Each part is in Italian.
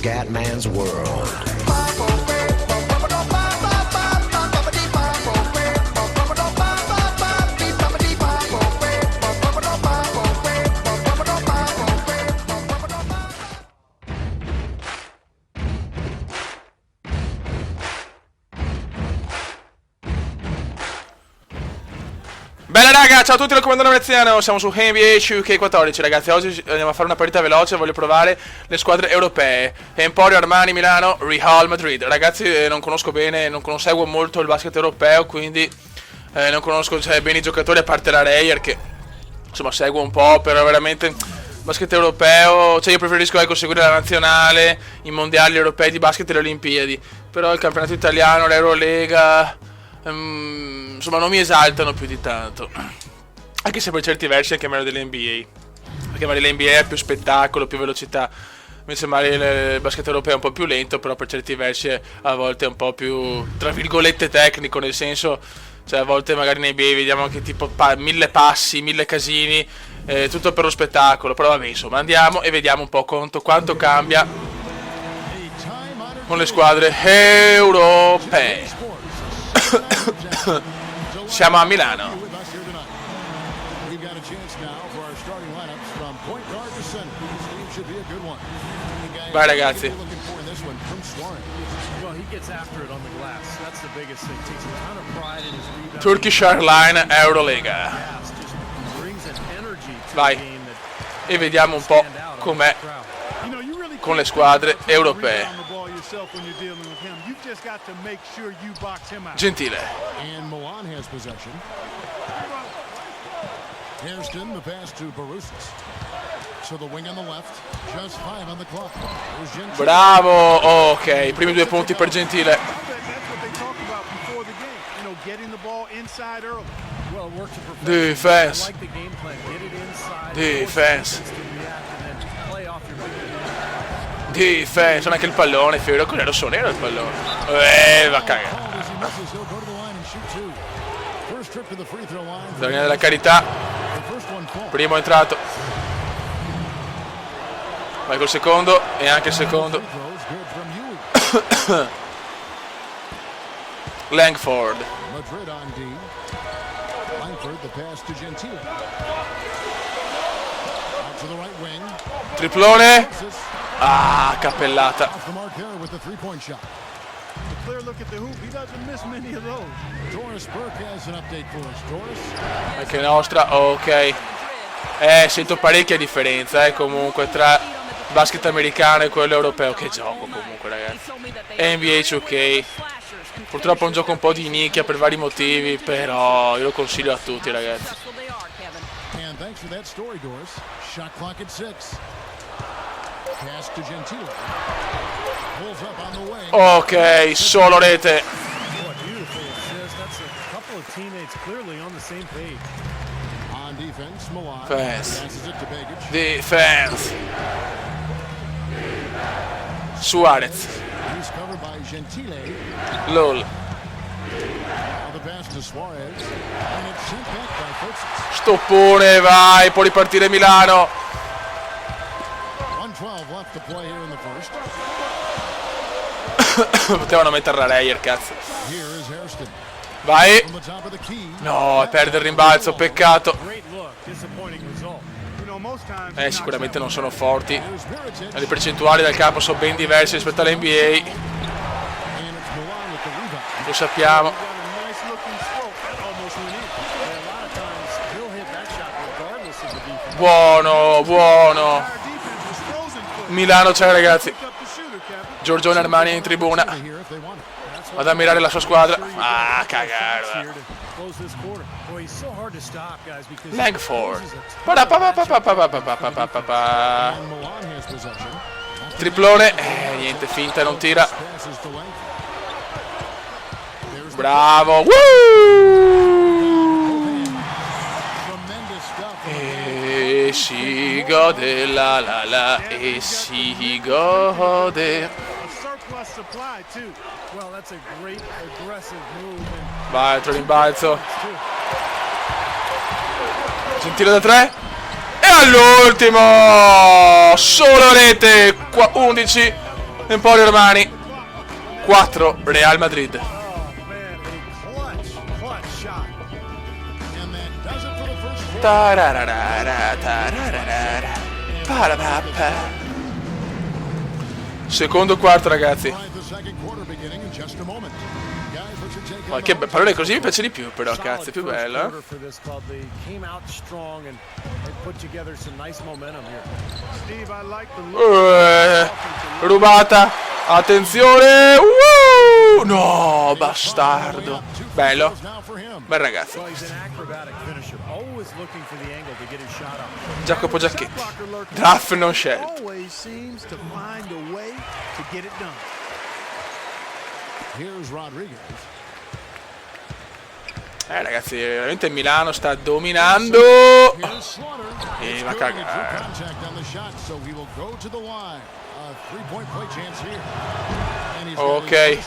Scatman's World. Bella raga, ciao a tutti, il comandante Veneziano, siamo su NBA 2K14 ragazzi. Oggi andiamo a fare una partita veloce, voglio provare le squadre europee. Emporio, Armani, Milano, Real Madrid. Ragazzi, non conosco bene, non seguo molto il basket europeo, quindi non conosco bene i giocatori, a parte la Reyer che insomma seguo un po', però veramente basket europeo, io preferisco seguire la nazionale, i mondiali europei di basket e le Olimpiadi. Però il campionato italiano, l'Eurolega, insomma non mi esaltano più di tanto, anche se per certi versi è anche meglio dell'NBA, perché magari l'NBA è più spettacolo, più velocità, invece magari il basket europeo è un po' più lento, però per certi versi a volte è un po' più tra virgolette tecnico, nel senso, a volte magari nei NBA vediamo anche tipo 1000 passi, 1000 casini, tutto per lo spettacolo. Però vabbè, insomma, andiamo e vediamo un po' quanto cambia con le squadre europee. Siamo a Milano. Vai ragazzi. Turkish Airlines Eurolega. Vai. E vediamo un po' com'è con le squadre europee. Gentile. Bravo. Ok, i primi 2 punti per Gentile. Defense. Difensa, anche il pallone, fiero con rosso nero il pallone. Va a cagare. La linea della carità. Primo entrato. Vai col secondo e anche il secondo. Langford. Triplone. Ah, cappellata. Anche nostra, ok. Sento parecchia differenza, comunque, tra basket americano e quello europeo. Che gioco comunque, ragazzi. NBA 2K. Purtroppo è un gioco un po' di nicchia per vari motivi, però io lo consiglio a tutti, ragazzi. Ok, solo rete. Defense. Suarez. LOL. Stoppone, vai, può ripartire Milano. Potevano mettere la Reyer, cazzo. Vai. No, perde il rimbalzo, peccato. Sicuramente non sono forti. Le percentuali dal campo sono ben diverse rispetto all'NBA. Lo sappiamo. Buono, buono. Milano c'è, ragazzi. Giorgione Armani in tribuna. Vado a mirare la sua squadra. Ah, cagare. Langford. Triplone. Niente, finta, non tira. Bravo. E si gode la e si gode. Vai, altro rimbalzo. Gentile da 3. E all'ultimo solo rete. 11. Emporio Armani 4 Real Madrid. Tararara, tararara, parapapa. Secondo quarto, ragazzi. Ma che parole così mi piace di più, però, cazzo, è più bello, rubata. Attenzione. No, bastardo. Bello. Bel ragazzo. Jacopo Giacchetti. Draft non scelto. Ragazzi, veramente Milano sta dominando. E va a cagare. Ok.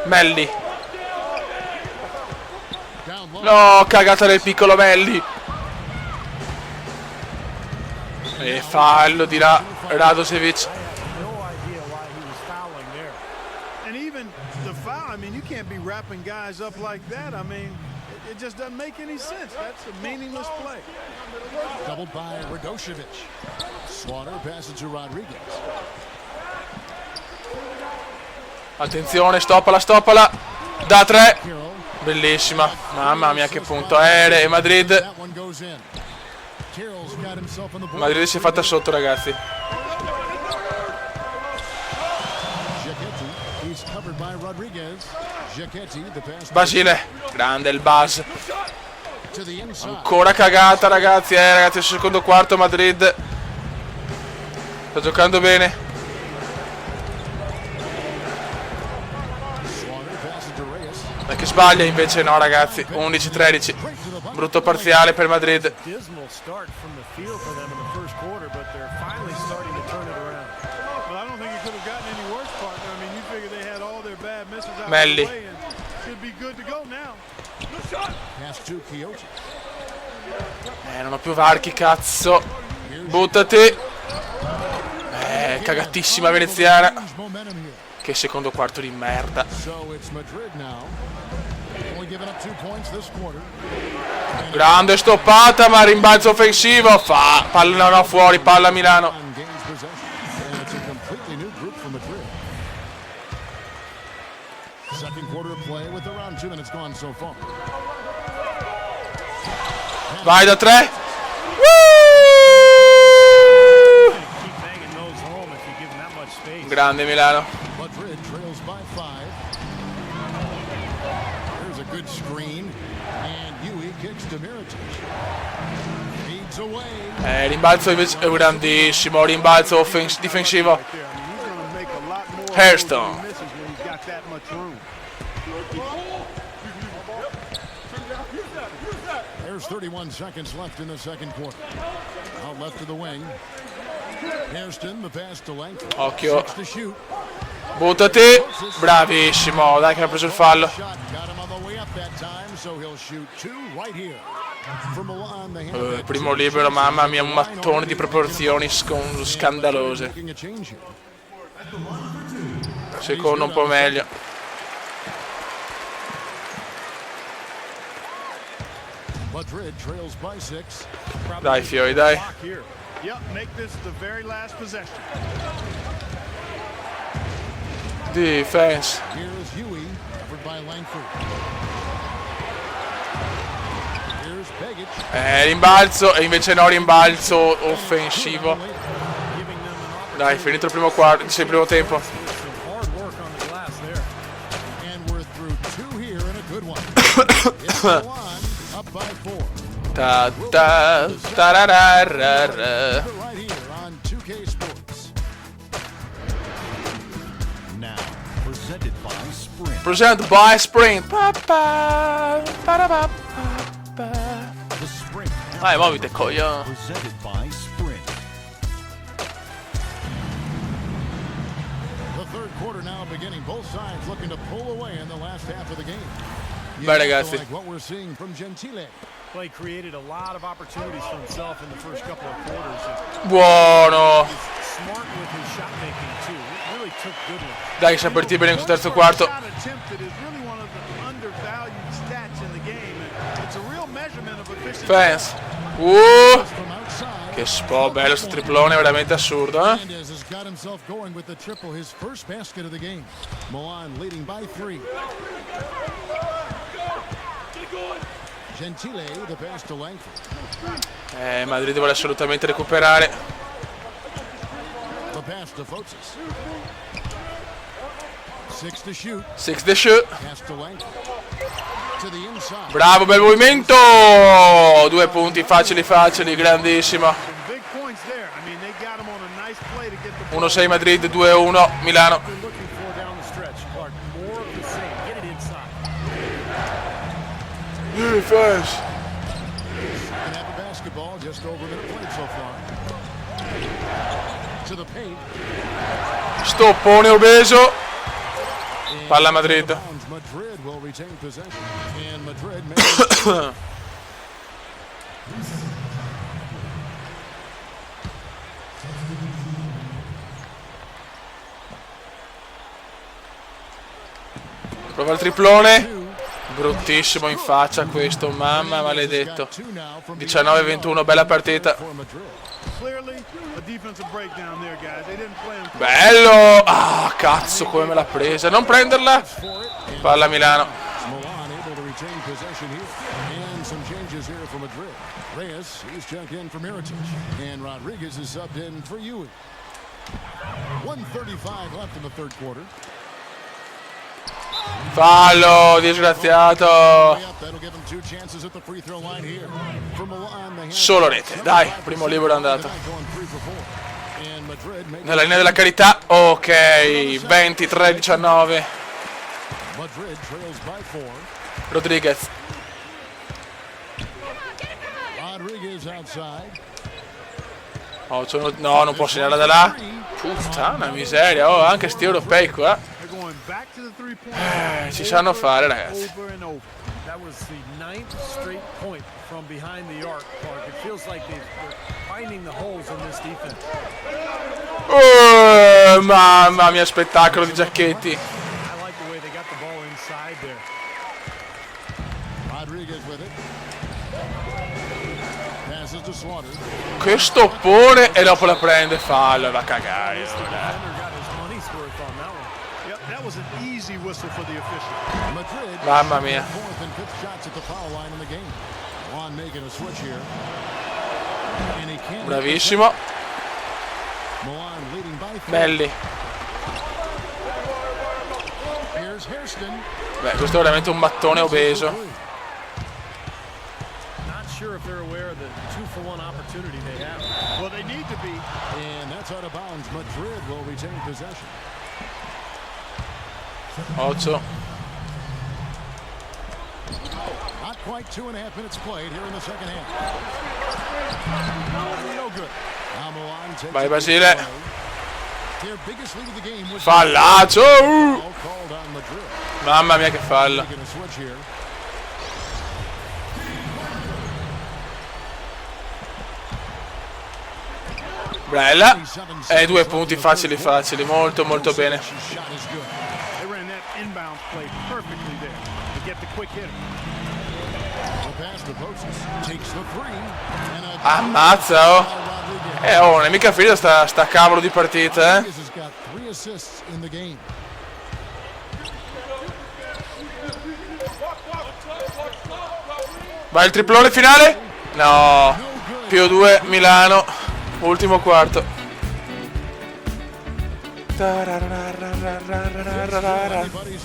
Melli. No, cagata del piccolo Melli. E fallo di Radosevic. And even the foul, I mean, you can't be wrapping guys up like that. I mean, it just doesn't make any sense. That's a meaningless play. Doubled by Radosevic. Slaughter passes to Rodriguez. Attenzione, stoppala. Da 3. Bellissima. Mamma mia, che punto aereo. E Madrid. Madrid si è fatta sotto, ragazzi. Basile. Grande il Bas. Ancora cagata, ragazzi. Ragazzi, secondo quarto Madrid sta giocando bene. Ma che sbaglia invece no, ragazzi. 11-13. Brutto parziale per Madrid. Melli. Non ho più varchi, cazzo. Buttati. Cagatissima veneziana. Che secondo quarto di merda. Grande stoppata, ma rimbalzo offensivo. Palla no, fuori, palla Milano. Vai da 3. Grande Milano. Rimbalzo invece, grandissimo rimbalzo difensivo. Hairston. There's 31 seconds left in the second quarter. Out left to the wing. Hairston, the pass to Langford. Occhio. Buttati. Bravissimo. Dai che ha preso il fallo. Primo libero, mamma mia, un mattone di proporzioni scandalose. Secondo un po' meglio. Dai fioi, dai. Defense. Rimbalzo e invece no, rimbalzo offensivo. Dai, finito il primo quarto, il primo tempo. Presented by Sprint. Vai, muovite, coglione. The third quarter now beginning. Both sides looking to pull away in the last half of the game. Beh ragazzi, Like what we're seeing from Gentile. Well, he created a lot of opportunities for himself in the first couple of quarters. buono. Smart with his shot making too. Really took good ones. Dai, siamo partiti bene in questo terzo quarto. Shot attempted is really one of the undervalued stats in the game. It's a real measurement of efficiency. Fans. From outside. Che spo, bello sto triplone, veramente assurdo, eh? Hernandez has got himself going with the triple, his first basket of the game. Milan leading by 3. Gentile, the pass to Langford. Madrid vuole assolutamente recuperare. The pass to Fotis. 6 to shoot. 6 the shoot. Pass to Langford. To the inside. Bravo, bel movimento. 2 punti facili, grandissimo. Some big points there. I mean, they got him on a nice play to get the 1-6 Madrid, 2-1 Milano. Been looking for down the stretch. Clark, more of the same. Get it inside. Fans. Can have the basketball, just over a minute played so far. To the paint. Stoppone obeso. Palla Madrid. Madrid will retain possession. And Madrid makes Prova il triplone. Bruttissimo in faccia questo, mamma maledetto. 19-21, bella partita. clearly a defensive breakdown there, guys. They didn't play him. Bello! Ah, cazzo, come me l'ha presa. Non prenderla. Palla Milano. Milan able to retain possession here. And some changes here for Madrid. Reyes, he's checked in for Mirotic. And Rodriguez is subbed in for Ewing. 1:35 left in the third quarter. Fallo, disgraziato. That'll give him 2 chances at the free throw line here. For Milan, they have Solo rete, dai, primo libero è andato. going 3 for 4. And Madrid making Nella linea della carità, ok, 23-19. Madrid trails by 4. Rodriguez. Rodriguez outside. Oh, no, non può segnare da là. Puttana miseria, oh, anche sti europei qua. They're going back to the three-point. Ci sanno fare, ragazzi. Over and over. That was the 9th straight point from behind the arc, Clark. It feels like they're finding the holes in this defense. Mamma mia, spettacolo di Giacchetti. I like the way they got the ball inside there. Rodriguez with it. Passes to Slaughter. Che stoppone e dopo la prende, fallo, va a cagare. Defender got his money's worth on that one. Yep, that was an easy whistle for the official. Madrid. Mamma mia. 4th and 5th shots at the foul line in the game. Juan making a switch here. And he can't. Bravissimo. Milan leading by 3. Belli. Here's Hairston. Beh, questo è veramente un mattone obeso. Not sure if they're aware of the 2-for-1 opportunity they have. Well, they need to be. And that's out of bounds. Madrid will retain possession. 8. Not quite 2.5 minutes played here in the second half. No good. Now Milan takes Vai it to Basile. play. Their biggest lead of the game was Fallaccio. all called on Madrid. Mamma mia che fallo. Making a switch here. Bella. E 2 punti facili, molto molto bene. His shot is good. They ran that inbound play perfectly there to get the quick hitter. The pass to Moses takes the 3. And a Ammazza, oh. Rodriguez. Oh, non è mica finita sta cavolo di partita, eh. Rodriguez has got 3 assists in the game. Vai il triplone finale? No. Più 2 Milano. Ultimo quarto. Everybody's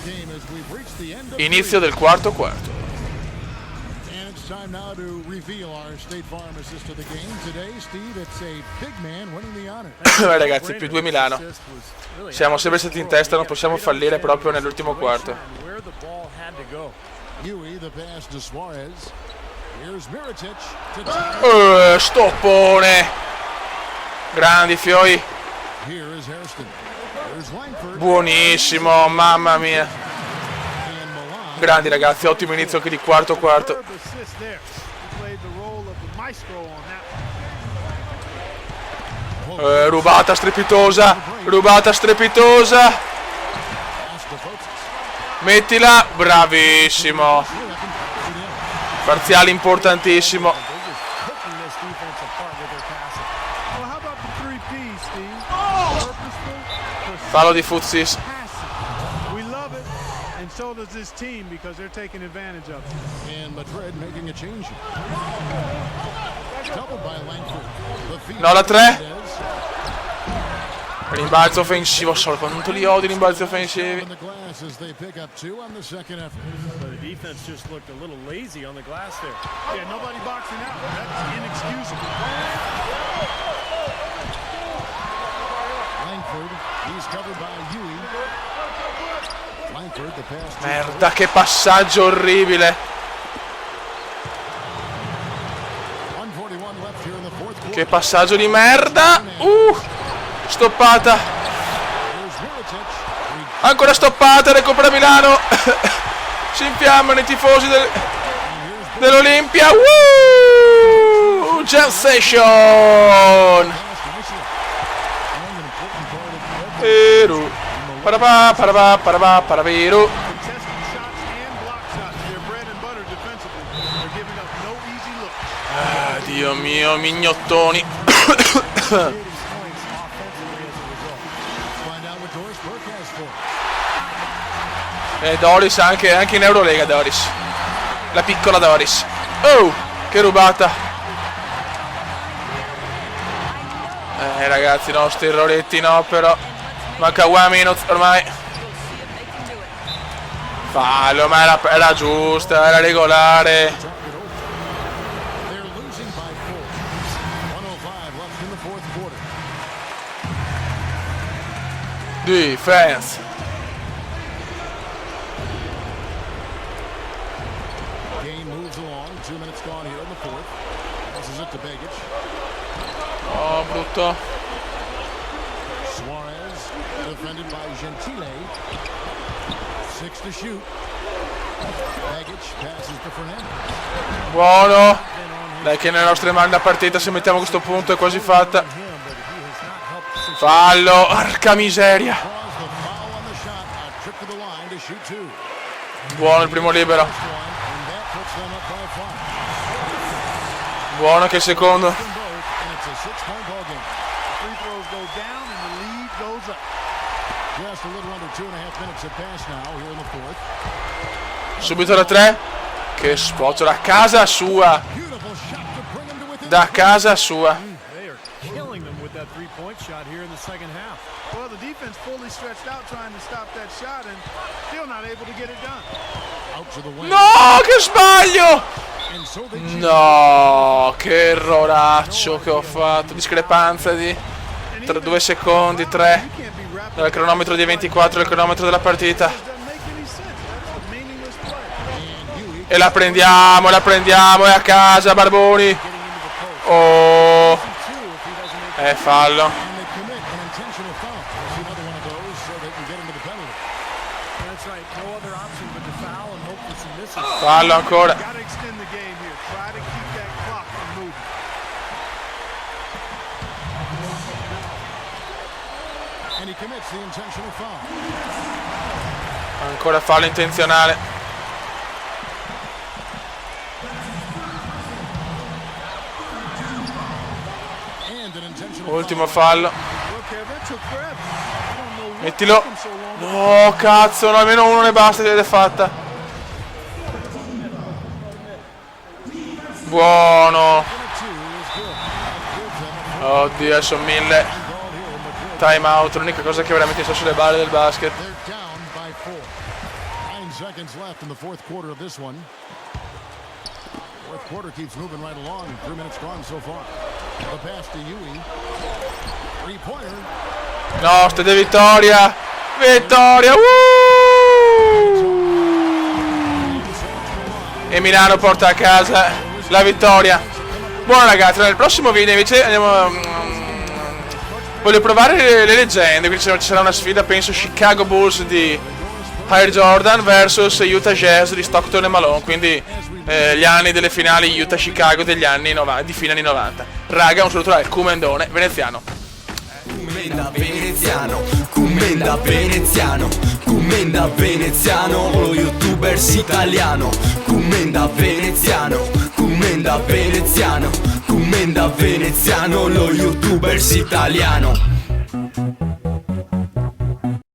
game as we've reached the end of Inizio del quarto quarto. And it's time now to reveal our State Farm assist of the game. Today, Steve, it's a big man winning the honor. Beh, ragazzi, più 2 Milano. Siamo sempre stati in testa, non possiamo fallire proprio nell'ultimo quarto. Where the ball had to go. Huey, the pass to Suarez. Here's Mirotic to Stoppone. Grandi fioi. Here is Hairston. There's Langford. Buonissimo, mamma mia. And Milan Grandi ragazzi, ottimo inizio anche di quarto. Superb assist there. He played the role of the maestro on that. Rubata strepitosa. Mettila, bravissimo. Parziale importantissimo. Picking this defense apart with their passing. Well, how about the 3 P's, Steve? Purposeful, precise, Fallo di Fuzis. passive. We love it, and so does this team because they're taking advantage of it. And Madrid making a change. Doubled by Langford. The feed No, la 3. Hernandez. Rimbalzo offensivo, solo quanto li odio i rimbalzi offensivi. On the glass as they pick up 2 on the second effort. So the defense just looked a little lazy on the glass there. Yeah, nobody boxing out. That's inexcusable. Langford, he's covered by Huey. Langford, the pass to Merda, che passaggio orribile. 141 left here in the fourth quarter. Che passaggio di merda. Stoppata. Here's Mirotic. Ancora stoppata, recupera Milano. Si infiammano i tifosi dell'Olimpia. Jam session. And an important part of the Eru. Parabiru. Contested shots and block shots. Their bread and butter defensively. They're giving up no easy looks. Dio mio, mignottoni. find out what Doris Burke has for. Doris anche in Eurolega, Doris. La piccola Doris. Oh, che rubata. Ragazzi, no, sti erroretti no, però. Manca 1 minuto ormai. Fallo, ma era giusta, era regolare. They're losing by 4. 105 left in the fourth quarter. Defense. Game moves along. 2 minutes gone here in the fourth. Passes it to Begic. Oh, brutto. Suarez, defended by Gentile. 6 to shoot. Begic passes to Fernandez. Buono. Dai che nelle nostre mani la partita, se mettiamo a questo punto è quasi fatta. Fallo, porca miseria. Draws the foul on the shot. A trip to the line to shoot 2. Buono il primo libero. And that puts them up by 5. Buono che il secondo. Both, and it's a 6-point ball game. Free throws go down and the lead goes up. Just a little under 2.5 minutes have passed now here in the fourth. Subito la 3. Che spot da casa sua. Beautiful shot to bring them to within. Da casa sua. They are killing them with that three-point shot here in the second half. Well, the defense fully stretched out trying to stop that shot and still not able to get it done. Out to the wing. No, che sbaglio. And so they choose. No, che erroraccio che ho fatto. Discrepanza di 2 secondi, 3. You can't be wrapped Dal cronometro di 24 al cronometro della partita. doesn't make any sense. That's a meaningless play. And Huey E la prendiamo, è a casa, Barboni. Oh, fallo. and they commit an intentional foul. That's another one of those so they can get into the penalty. That's right. No other option but to foul and hope for some misses. Fallo ancora. Got to extend the game here. Try to keep that clock from moving. And he commits the intentional foul. Ancora fallo intenzionale. And an intentional Ultimo foul. fallo. Look, Kevin, it took forever. I don't know what Mettilo. took him so long. No, cazzo, no, almeno uno ne basta ed è fatta. Buono. Oddio, adesso 1000. Time out, l'unica cosa che veramente so sulle balle del basket. They're down by 4. 9 seconds left in the fourth quarter of this one. Fourth quarter keeps moving right along. 3 minutes gone so far. The pass to Huey. 3-pointer. No, stede vittoria. Vittoria. E Milano porta a casa la vittoria. Buono ragazzi, nel prossimo video invece andiamo voglio provare le leggende, quindi ci sarà una sfida, penso Chicago Bulls di Air Jordan versus Utah Jazz di Stockton e Malone, quindi gli anni delle finali Utah-Chicago degli anni 90, di fine anni 90. Raga, un saluto dal Cumendone veneziano. Commenda veneziano, commenda veneziano, commenda veneziano, lo youtubers italiano. Commenda veneziano, commenda veneziano, commenda veneziano, lo youtubers italiano.